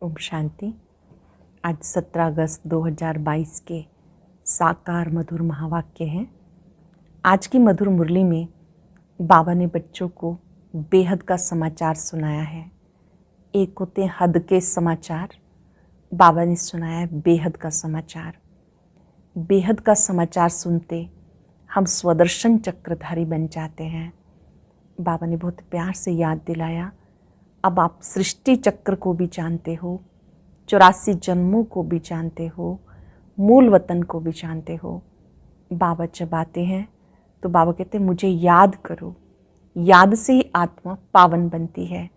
ओम शांति। आज 17 अगस्त 2022 के साकार मधुर महावाक्य हैं। आज की मधुर मुरली में बाबा ने बच्चों को बेहद का समाचार सुनाया है। एक होते हैं हद के समाचार, बाबा ने सुनाया है बेहद का समाचार। बेहद का समाचार सुनते हम स्वदर्शन चक्रधारी बन जाते हैं। बाबा ने बहुत प्यार से याद दिलाया, अब आप सृष्टि चक्र को भी जानते हो, 84 जन्मों को भी जानते हो, मूल वतन को भी जानते हो। बाबा जब आते हैं तो बाबा कहते हैं मुझे याद करो। याद से ही आत्मा पावन बनती है।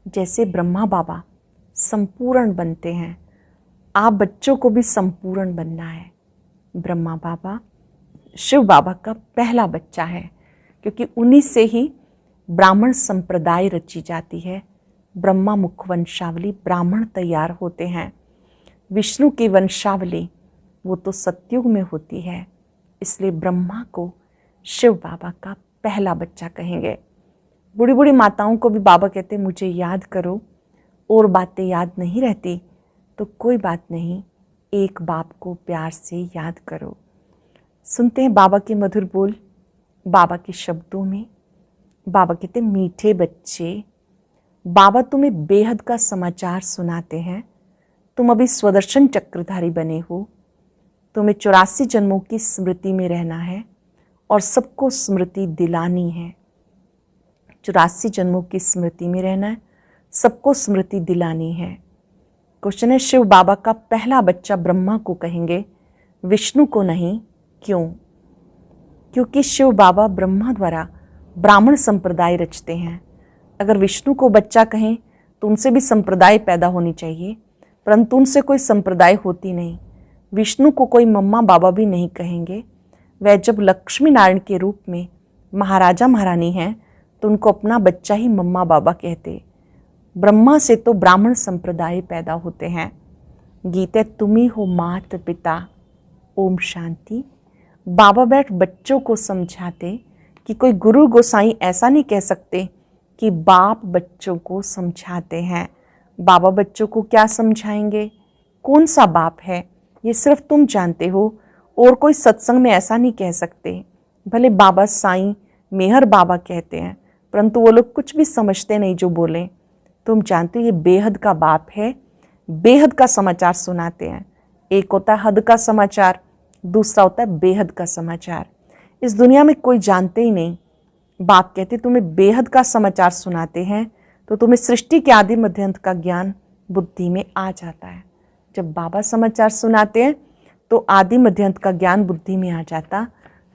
जैसे ब्रह्मा बाबा संपूर्ण बनते हैं, आप बच्चों को भी संपूर्ण बनना है। ब्रह्मा बाबा शिव बाबा का पहला बच्चा है, क्योंकि उन्हीं से ही ब्राह्मण संप्रदाय रची जाती है। ब्रह्मा मुख वंशावली ब्राह्मण तैयार होते हैं। विष्णु की वंशावली वो तो सतयुग में होती है, इसलिए ब्रह्मा को शिव बाबा का पहला बच्चा कहेंगे। बूढ़ी बूढ़ी माताओं को भी बाबा कहते मुझे याद करो, और बातें याद नहीं रहती तो कोई बात नहीं, एक बाप को प्यार से याद करो। सुनते हैं बाबा के मधुर बोल, बाबा के शब्दों में। बाबा कहते मीठे बच्चे, बाबा तुम्हें बेहद का समाचार सुनाते हैं। तुम अभी स्वदर्शन चक्रधारी बने हो। तुम्हें 84 जन्मों की स्मृति में रहना है और सबको स्मृति दिलानी है। 84 जन्मों की स्मृति में रहना है, सबको स्मृति दिलानी है। क्वेश्चन है, शिव बाबा का पहला बच्चा ब्रह्मा को कहेंगे, विष्णु को नहीं। क्यों? क्योंकि शिव बाबा ब्रह्मा द्वारा ब्राह्मण संप्रदाय रचते हैं। अगर विष्णु को बच्चा कहें तो उनसे भी संप्रदाय पैदा होनी चाहिए, परंतु उनसे कोई संप्रदाय होती नहीं। विष्णु को कोई मम्मा बाबा भी नहीं कहेंगे। वह जब लक्ष्मी नारायण के रूप में महाराजा महारानी हैं तो उनको अपना बच्चा ही मम्मा बाबा कहते। ब्रह्मा से तो ब्राह्मण संप्रदाय पैदा होते हैं। गीता तुम ही हो मात पिता। ओम शांति। बाबा बैठ बच्चों को समझाते कि कोई गुरु गोसाई ऐसा नहीं कह सकते कि बाप बच्चों को समझाते हैं। बाबा बच्चों को क्या समझाएंगे? कौन सा बाप है ये सिर्फ तुम जानते हो, और कोई सत्संग में ऐसा नहीं कह सकते। भले बाबा साईं मेहर बाबा कहते हैं, परंतु वो लोग कुछ भी समझते नहीं जो बोलें। तुम जानते हो ये बेहद का बाप है, बेहद का समाचार सुनाते हैं। एक होता है हद का समाचार, दूसरा होता है बेहद का समाचार। इस दुनिया में कोई जानते ही नहीं। बाप कहते तुम्हें बेहद का समाचार सुनाते हैं तो तुम्हें सृष्टि के आदि मध्य अंत का ज्ञान बुद्धि में आ जाता है। जब बाबा समाचार सुनाते हैं तो आदि मध्य अंत का ज्ञान बुद्धि में आ जाता।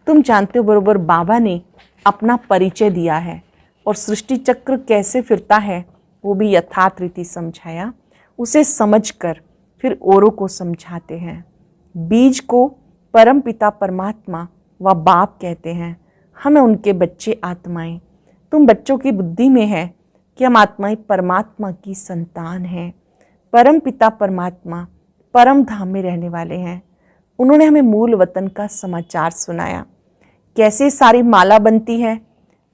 तुम जानते हो बरोबर बाबा ने अपना परिचय दिया है और सृष्टि चक्र कैसे फिरता है वो भी यथार्थ रीति समझाया। उसे समझकर फिर औरों को समझाते हैं। बीज को परम पिता परमात्मा व बाप कहते हैं। हमें उनके बच्चे आत्माएं। तुम बच्चों की बुद्धि में है कि हम आत्माएं परमात्मा की संतान हैं। परम पिता परमात्मा परम धाम में रहने वाले हैं। उन्होंने हमें मूल वतन का समाचार सुनाया, कैसे सारी माला बनती है।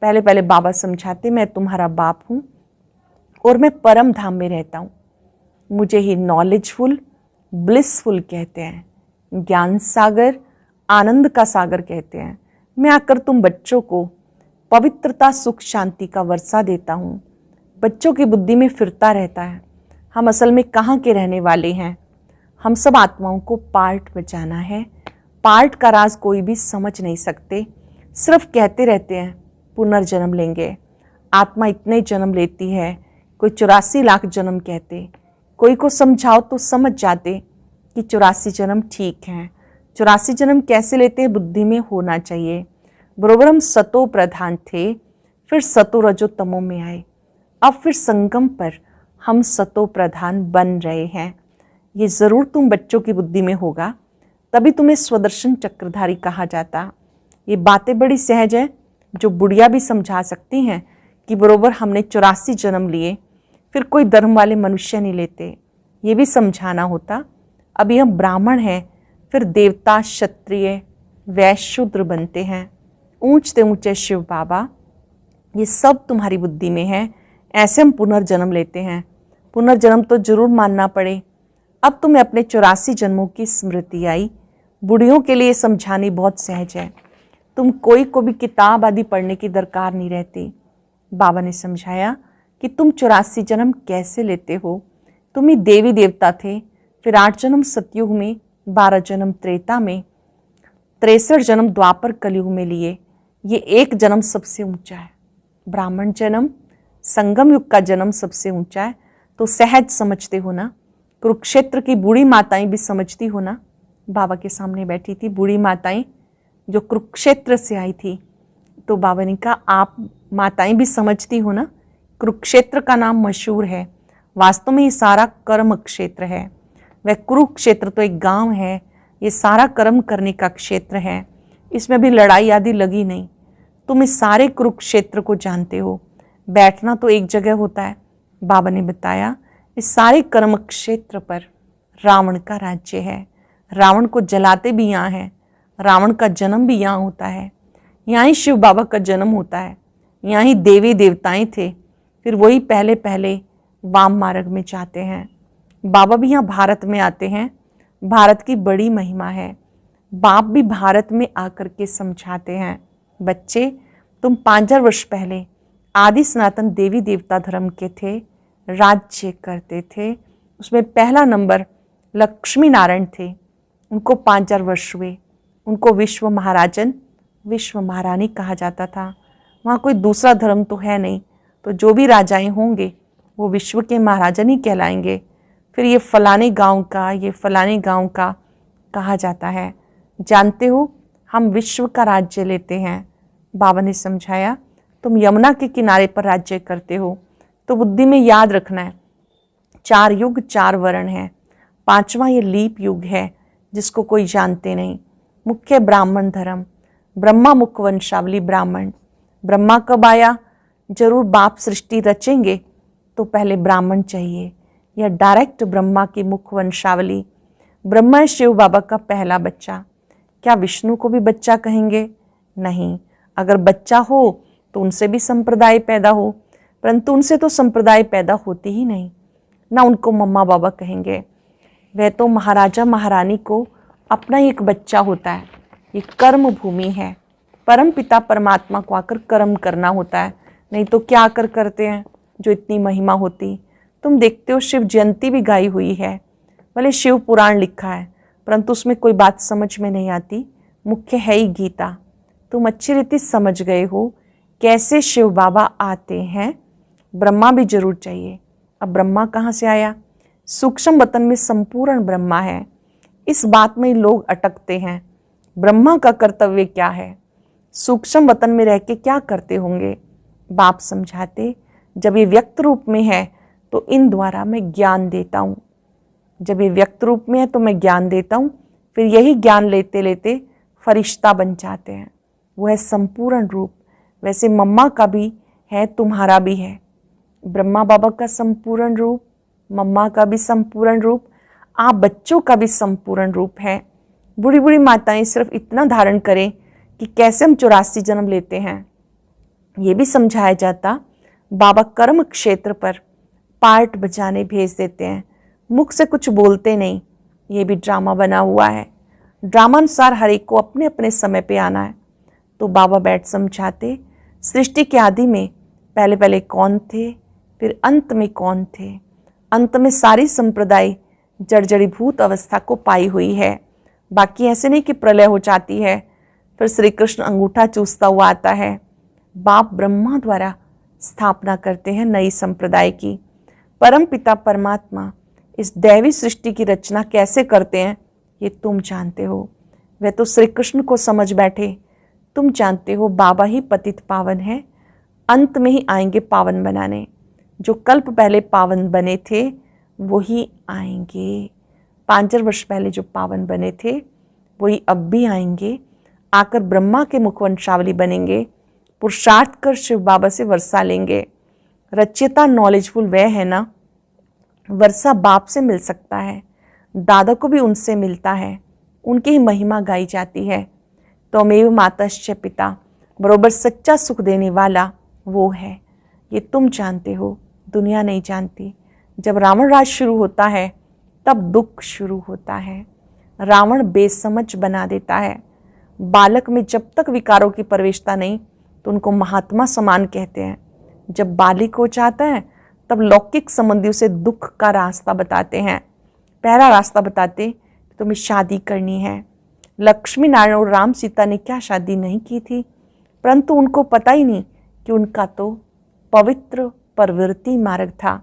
पहले पहले बाबा समझाते मैं तुम्हारा बाप हूँ और मैं परम धाम में रहता हूँ। मुझे ही नॉलेजफुल ब्लिसफुल कहते हैं, ज्ञान सागर आनंद का सागर कहते हैं। मैं आकर तुम बच्चों को पवित्रता सुख शांति का वर्षा देता हूँ। बच्चों की बुद्धि में फिरता रहता है हम असल में कहाँ के रहने वाले हैं। हम सब आत्माओं को पार्ट बचाना है। पार्ट का राज कोई भी समझ नहीं सकते, सिर्फ कहते रहते हैं पुनर्जन्म लेंगे। आत्मा इतने जन्म लेती है, कोई 84 लाख जन्म कहते। कोई को समझाओ तो समझ जाते कि 84 जन्म ठीक हैं। 84 जन्म कैसे लेते हैं? बुद्धि में होना चाहिए। बरोबर हम सतो प्रधान थे, फिर सतो रजो तमो में आए, अब फिर संगम पर हम सतो प्रधान बन रहे हैं। ये ज़रूर तुम बच्चों की बुद्धि में होगा, तभी तुम्हें स्वदर्शन चक्रधारी कहा जाता। ये बातें बड़ी सहज है जो बुढ़िया भी समझा सकती हैं कि बरोबर हमने 84 जन्म लिए, फिर कोई धर्म वाले मनुष्य नहीं लेते। ये भी समझाना होता। अभी हम ब्राह्मण हैं, फिर देवता क्षत्रिय वैश्य शूद्र बनते हैं। ऊंचते ऊंचे शिव बाबा, ये सब तुम्हारी बुद्धि में है। ऐसे हम पुनर्जन्म लेते हैं, पुनर्जन्म तो जरूर मानना पड़े। अब तुम्हें अपने 84 जन्मों की स्मृति आई। बूढ़ियों के लिए समझानी बहुत सहज है। तुम कोई को भी किताब आदि पढ़ने की दरकार नहीं रहती। बाबा ने समझाया कि तुम 84 जन्म कैसे लेते हो। तुम ही देवी देवता थे, फिर 8 जन्म सतयुग में, 12 जन्म त्रेता में, 63 जन्म द्वापर कलयुग में लिए। ये एक जन्म सबसे ऊंचा है। ब्राह्मण जन्म, संगम युग का जन्म सबसे ऊंचा है। तो सहज समझते हो ना। कुरुक्षेत्र की बूढ़ी माताएं भी समझती हो ना। बाबा के सामने बैठी थी बूढ़ी माताएं जो कुरुक्षेत्र से आई थी। तो बाबा ने कहा आप माताएं भी समझती हो ना। कुरुक्षेत्र का नाम मशहूर है, वास्तव में ये सारा कर्म क्षेत्र है। वह कुरुक्षेत्र तो एक गांव है, ये सारा कर्म करने का क्षेत्र है। इसमें भी लड़ाई आदि लगी नहीं। तुम इस सारे कुरुक्षेत्र को जानते हो। बैठना तो एक जगह होता है। बाबा ने बताया इस सारे कर्म क्षेत्र पर रावण का राज्य है। रावण को जलाते भी यहाँ है। रावण का जन्म भी यहाँ होता है। यहाँ ही शिव बाबा का जन्म होता है। यहाँ ही देवी देवताएं थे, फिर वही पहले पहले वाम मार्ग में जाते हैं। बाबा भी यहाँ भारत में आते हैं। भारत की बड़ी महिमा है। बाप भी भारत में आकर के समझाते हैं बच्चे तुम 5000 वर्ष पहले आदि सनातन देवी देवता धर्म के थे, राज्य करते थे। उसमें पहला नंबर लक्ष्मी नारायण थे। उनको 5000 वर्ष हुए। उनको विश्व महाराजन, विश्व महारानी कहा जाता था। वहाँ कोई दूसरा धर्म तो है नहीं, तो जो भी राजाएं होंगे वो विश्व के महाराजन ही कहलाएंगे। फिर ये फलाने गांव का, ये फलाने गांव का कहा जाता है। जानते हो हम विश्व का राज्य लेते हैं। बाबा ने समझाया तुम यमुना के किनारे पर राज्य करते हो। तो बुद्धि में याद रखना है 4 युग 4 वर्ण है। 5वां ये लीप युग है जिसको कोई जानते नहीं। मुख्य ब्राह्मण धर्म, ब्रह्मा मुख वंशावली ब्राह्मण। ब्रह्मा कब आया? जरूर बाप सृष्टि रचेंगे तो पहले ब्राह्मण चाहिए। यह डायरेक्ट ब्रह्मा की मुख वंशावली। ब्रह्मा शिव बाबा का पहला बच्चा। क्या विष्णु को भी बच्चा कहेंगे? नहीं। अगर बच्चा हो तो उनसे भी संप्रदाय पैदा हो, परंतु उनसे तो संप्रदाय पैदा होती ही नहीं ना। उनको मम्मा बाबा कहेंगे। वह तो महाराजा महारानी को अपना ही एक बच्चा होता है। ये कर्म भूमि है। परम पिता परमात्मा को आकर कर्म करना होता है, नहीं तो क्या आकर करते हैं जो इतनी महिमा होती। तुम देखते हो शिव जयंती भी गाई हुई है। भले शिव पुराण लिखा है परंतु उसमें कोई बात समझ में नहीं आती। मुख्य है ही गीता। तुम अच्छी रीति समझ गए हो कैसे शिव बाबा आते हैं। ब्रह्मा भी जरूर चाहिए। अब ब्रह्मा कहाँ से आया? सूक्ष्म वतन में संपूर्ण ब्रह्मा है। इस बात में लोग अटकते हैं। ब्रह्मा का कर्तव्य क्या है? सूक्ष्म वतन में रह के क्या करते होंगे? बाप समझाते जब ये व्यक्त रूप में है तो इन द्वारा मैं ज्ञान देता हूँ। जब ये व्यक्त रूप में है तो मैं ज्ञान देता हूँ, फिर यही ज्ञान लेते लेते फरिश्ता बन जाते हैं। वो है संपूर्ण रूप। वैसे मम्मा का भी है, तुम्हारा भी है। ब्रह्मा बाबा का संपूर्ण रूप, मम्मा का भी संपूर्ण रूप, आप बच्चों का भी संपूर्ण रूप है। बूढ़ी बूढ़ी माताएं सिर्फ इतना धारण करें कि कैसे हम 84 जन्म लेते हैं, ये भी समझाया जाता। बाबा कर्म क्षेत्र पर पार्ट बजाने भेज देते हैं। मुख से कुछ बोलते नहीं। ये भी ड्रामा बना हुआ है। ड्रामा अनुसार हर एक को अपने अपने समय पे आना है। तो बाबा बैठ समझाते सृष्टि के आदि में पहले पहले कौन थे, फिर अंत में कौन थे। अंत में सारी संप्रदाय जर्जरीभूत अवस्था को पाई हुई है। बाकी ऐसे नहीं कि प्रलय हो जाती है फिर श्री कृष्ण अंगूठा चूसता हुआ आता है। बाप ब्रह्मा द्वारा स्थापना करते हैं नई संप्रदाय की। परम पिता परमात्मा इस दैवी सृष्टि की रचना कैसे करते हैं ये तुम जानते हो। वह तो श्री कृष्ण को समझ बैठे। तुम जानते हो बाबा ही पतित पावन है। अंत में ही आएंगे पावन बनाने। जो कल्प पहले पावन बने थे वही आएंगे। 5000 वर्ष पहले जो पावन बने थे वही अब भी आएंगे। आकर ब्रह्मा के मुखवंशावली बनेंगे। पुरुषार्थ कर शिव बाबा से वर्षा लेंगे। रच्यता नॉलेजफुल वह है ना, वर्षा बाप से मिल सकता है, दादा को भी उनसे मिलता है। उनकी ही महिमा गाई जाती है। त्वमेव मातश्च पिता, बरोबर सच्चा सुख देने वाला वो है। ये तुम जानते हो, दुनिया नहीं जानती। जब रावण राज शुरू होता है तब दुख शुरू होता है। रावण बेसमझ बना देता है। बालक में जब तक विकारों की प्रवेशता नहीं तो उनको महात्मा समान कहते हैं। जब बालिक हो जाता है तब लौकिक संबंधी उसे दुख का रास्ता बताते हैं। पहला रास्ता बताते तुम्हें शादी करनी है। लक्ष्मी नारायण और राम सीता ने क्या शादी नहीं की थी, परंतु उनको पता ही नहीं कि उनका तो पवित्र प्रवृत्ति मार्ग था।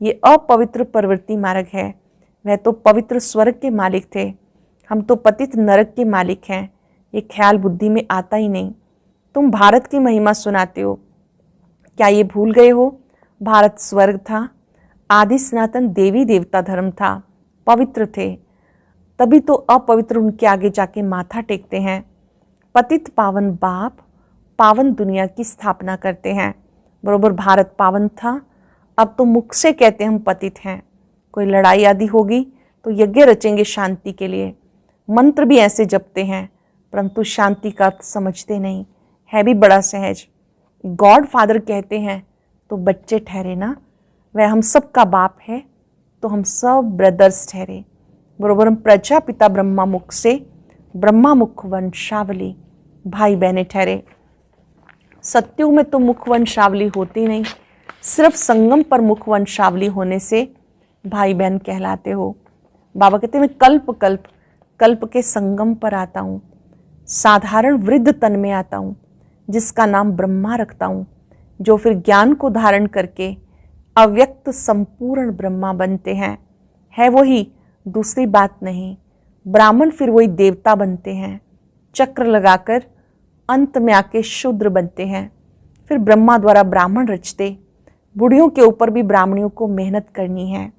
ये अपवित्र प्रवृत्ति मार्ग है। वह तो पवित्र स्वर्ग के मालिक थे, हम तो पतित नरक के मालिक हैं। ये ख्याल बुद्धि में आता ही नहीं। तुम भारत की महिमा सुनाते हो, क्या ये भूल गए हो? भारत स्वर्ग था, आदि सनातन देवी देवता धर्म था, पवित्र थे। तभी तो अपवित्र उनके आगे जाके माथा टेकते हैं। पतित पावन बाप पावन दुनिया की स्थापना करते हैं। बरोबर भारत पावन था, अब तो मुख से कहते हम पतित हैं। कोई लड़ाई आदि होगी तो यज्ञ रचेंगे शांति के लिए। मंत्र भी ऐसे जपते हैं, परंतु शांति का अर्थ समझते नहीं, है भी बड़ा सहज। गॉड फादर कहते हैं तो बच्चे ठहरे ना। वह हम सब का बाप है तो हम सब ब्रदर्स ठहरे। बरोबर हम प्रजापिता ब्रह्मा मुख से ब्रह्मा मुख वंशावली भाई बहने ठहरे। सत्युग में तो मुख वंशावली होती नहीं, सिर्फ संगम पर मुख वंशावली होने से भाई बहन कहलाते हो। बाबा कहते हैं मैं कल्प कल्प कल्प के संगम पर आता हूँ, साधारण वृद्ध तन में आता हूँ, जिसका नाम ब्रह्मा रखता हूँ, जो फिर ज्ञान को धारण करके अव्यक्त संपूर्ण ब्रह्मा बनते हैं। है वही, दूसरी बात नहीं। ब्राह्मण फिर वही देवता बनते हैं, चक्र लगाकर अंत में आके शूद्र बनते हैं। फिर ब्रह्मा द्वारा ब्राह्मण रचते। बुढ़ियों के ऊपर भी ब्राह्मणियों को मेहनत करनी है।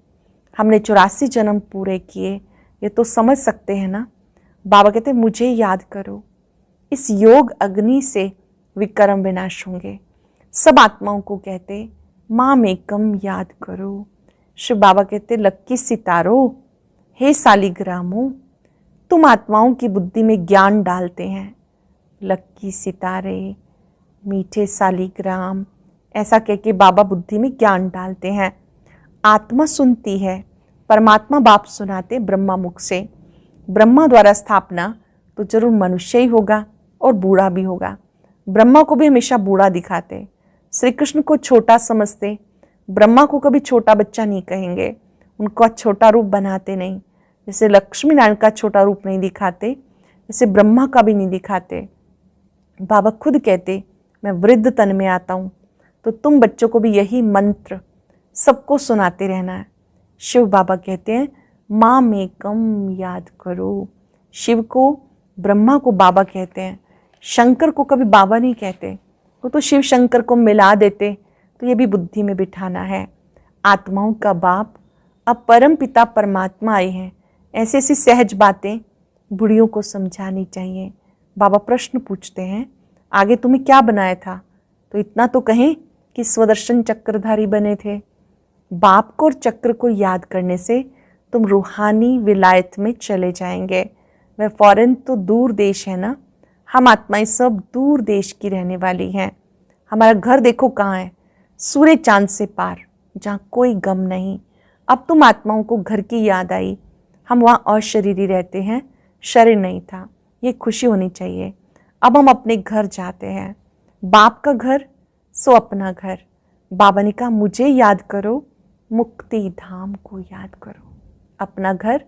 हमने 84 जन्म पूरे किए, ये तो समझ सकते हैं ना। बाबा कहते मुझे याद करो, इस योग अग्नि से विक्रम विनाश होंगे। सब आत्माओं को कहते माँ में कम याद करो। शिव बाबा कहते लक्की सितारो, हे सालिग्रामो, तुम आत्माओं की बुद्धि में ज्ञान डालते हैं। लक्की सितारे, मीठे सालिग्राम, ऐसा कह के बाबा बुद्धि में ज्ञान डालते हैं। आत्मा सुनती है, परमात्मा बाप सुनाते ब्रह्मा मुख से। ब्रह्मा द्वारा स्थापना तो जरूर मनुष्य ही होगा और बूढ़ा भी होगा। ब्रह्मा को भी हमेशा बूढ़ा दिखाते, श्री कृष्ण को छोटा समझते। ब्रह्मा को कभी छोटा बच्चा नहीं कहेंगे, उनको छोटा रूप बनाते नहीं। जैसे लक्ष्मी नारायण का छोटा रूप नहीं दिखाते, जैसे ब्रह्मा का भी नहीं दिखाते। बाबा खुद कहते मैं वृद्ध तन में आता हूँ, तो तुम बच्चों को भी यही मंत्र सबको सुनाते रहना है। शिव बाबा कहते हैं माँ में कम याद करो। शिव को ब्रह्मा को बाबा कहते हैं, शंकर को कभी बाबा नहीं कहते। वो तो शिव शंकर को मिला देते, तो ये भी बुद्धि में बिठाना है। आत्माओं का बाप अब परम पिता परमात्मा आए हैं। ऐसी ऐसी सहज बातें बुढ़ियों को समझानी चाहिए। बाबा प्रश्न पूछते हैं आगे तुम्हें क्या बनाया था, तो इतना तो कहें कि स्वदर्शन चक्रधारी बने थे। बाप को और चक्र को याद करने से तुम रूहानी विलायत में चले जाएंगे। वह फॉरेन तो दूर देश है ना, हम आत्माएं सब दूर देश की रहने वाली हैं। हमारा घर देखो कहाँ है, सूर्य चांद से पार, जहाँ कोई गम नहीं। अब तुम आत्माओं को घर की याद आई, हम वहाँ अशरीरी रहते हैं, शरीर नहीं था। ये खुशी होनी चाहिए। अब हम अपने घर जाते हैं, बाप का घर सो अपना घर। बाबा ने कहा मुझे याद करो, मुक्ति धाम को याद करो। अपना घर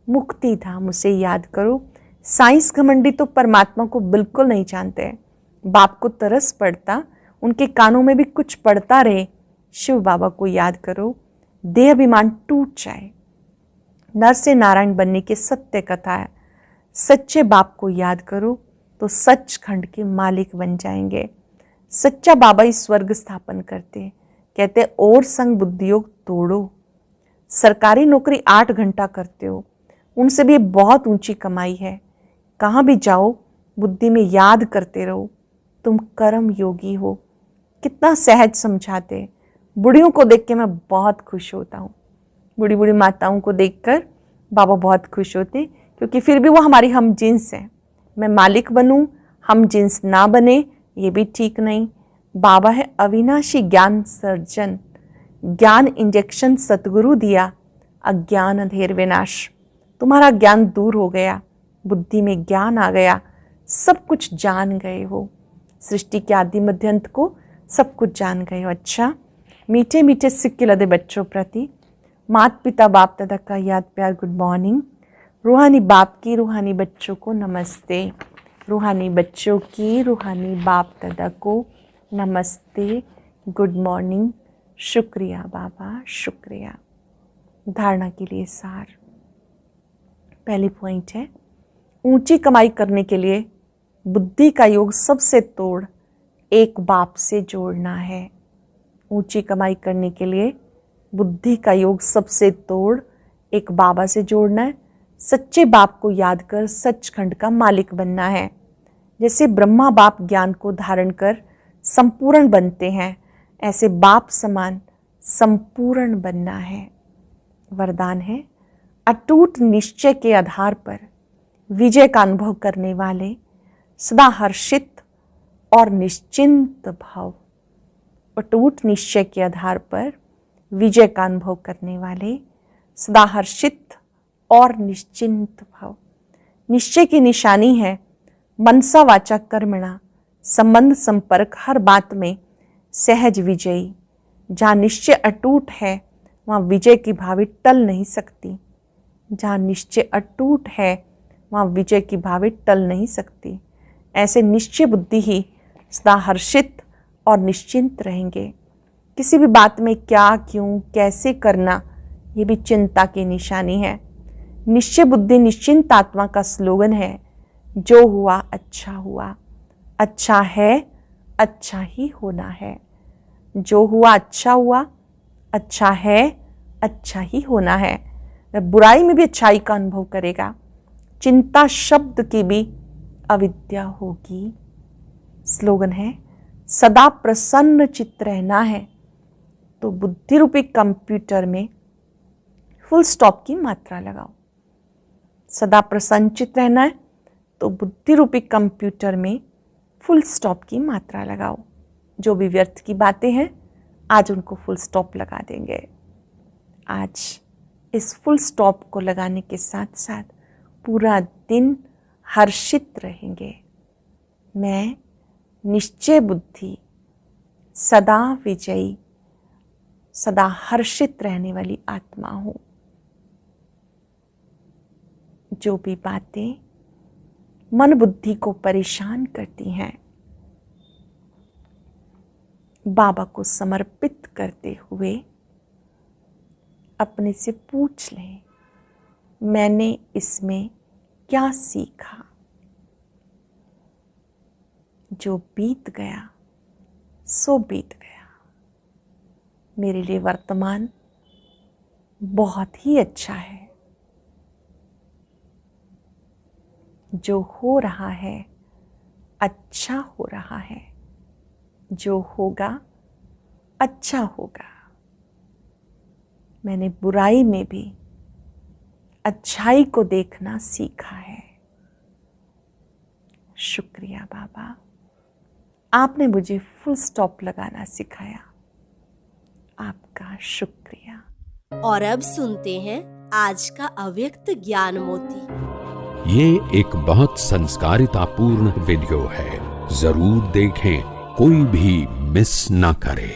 मुक्ति धाम, उसे याद करो। साइंस घमंडी तो परमात्मा को बिल्कुल नहीं जानते। बाप को तरस पड़ता, उनके कानों में भी कुछ पड़ता रहे। शिव बाबा को याद करो, देह अभिमान टूट जाए। नर से नारायण बनने की सत्य कथा है। सच्चे बाप को याद करो तो सचखंड के मालिक बन जाएंगे। सच्चा बाबा ही स्वर्ग स्थापन करते, कहते और संग बुद्धि योग तोड़ो। सरकारी नौकरी 8 घंटा करते हो, उनसे भी बहुत ऊंची कमाई है। कहाँ भी जाओ बुद्धि में याद करते रहो, तुम कर्म योगी हो। कितना सहज समझाते। बुढ़ियों को देख के मैं बहुत खुश होता हूँ। बूढ़ी बूढ़ी माताओं को देखकर बाबा बहुत खुश होते, क्योंकि फिर भी वो हमारी हम जिन्स हैं। मैं मालिक बनूं, हम जिन्स ना बने, ये भी ठीक नहीं। बाबा है अविनाशी ज्ञान सर्जन, ज्ञान इंजेक्शन सतगुरु दिया, अज्ञान अंधेर विनाश। तुम्हारा ज्ञान दूर हो गया, बुद्धि में ज्ञान आ गया, सब कुछ जान गए हो, सृष्टि के आदि मध्य अंत को सब कुछ जान गए हो। अच्छा, मीठे मीठे सिक्के लदे बच्चों प्रति माता पिता बाप दादा का याद प्यार गुड मॉर्निंग। रूहानी बाप की रूहानी बच्चों को नमस्ते, रूहानी बच्चों की रूहानी बाप दादा को नमस्ते, गुड मॉर्निंग। शुक्रिया बाबा, शुक्रिया। धारणा के लिए सार। पहली पॉइंट है, ऊंची कमाई करने के लिए बुद्धि का योग सबसे तोड़ एक बाप से जोड़ना है। ऊंची कमाई करने के लिए बुद्धि का योग सबसे तोड़ एक बाबा से जोड़ना है। सच्चे बाप को याद कर सचखंड का मालिक बनना है। जैसे ब्रह्मा बाप ज्ञान को धारण कर संपूर्ण बनते हैं, ऐसे बाप समान संपूर्ण बनना है। वरदान है, अटूट निश्चय के आधार पर विजय का अनुभव करने वाले सदा हर्षित और निश्चिंत भाव। अटूट निश्चय के आधार पर विजय का अनुभव करने वाले सदा हर्षित और निश्चिंत भाव। निश्चय की निशानी है मनसा वाचा कर्मणा, संबंध संपर्क हर बात में सहज विजयी। जहाँ निश्चय अटूट है वहाँ विजय की भावी टल नहीं सकती। जहाँ निश्चय अटूट है वहाँ विजय की भावी टल नहीं सकती। ऐसे निश्चय बुद्धि ही सदा हर्षित और निश्चिंत रहेंगे। किसी भी बात में क्या, क्यों, कैसे करना, ये भी चिंता की निशानी है। निश्चय बुद्धि निश्चिंत आत्मा का स्लोगन है। जो हुआ अच्छा हुआ, अच्छा है, अच्छा ही होना है। जो हुआ अच्छा हुआ, अच्छा है, अच्छा ही होना है। वह बुराई में भी अच्छाई का अनुभव करेगा। चिंता शब्द की भी अविद्या होगी। स्लोगन है, सदा प्रसन्न चित्त रहना है तो बुद्धि रूपी कंप्यूटर में फुल स्टॉप की मात्रा लगाओ। सदा प्रसन्न चित्त रहना है तो बुद्धि रूपी कंप्यूटर में फुल स्टॉप की मात्रा लगाओ। जो भी व्यर्थ की बातें हैं आज उनको फुल स्टॉप लगा देंगे। आज इस फुल स्टॉप को लगाने के साथ साथ पूरा दिन हर्षित रहेंगे। मैं निश्चय बुद्धि, सदा विजयी, सदा हर्षित रहने वाली आत्मा हूँ। जो भी बातें मन बुद्धि को परेशान करती हैं, बाबा को समर्पित करते हुए अपने से पूछ लें, मैंने इसमें क्या सीखा। जो बीत गया सो बीत गया। मेरे लिए वर्तमान बहुत ही अच्छा है। जो हो रहा है अच्छा हो रहा है। जो होगा अच्छा होगा। मैंने बुराई में भी अच्छाई को देखना सीखा है। शुक्रिया बाबा, आपने मुझे फुल स्टॉप लगाना सिखाया। आपका शुक्रिया। और अब सुनते हैं आज का अव्यक्त ज्ञान मोती। ये एक बहुत संस्कारितापूर्ण वीडियो है, जरूर देखें, कोई भी मिस ना करे।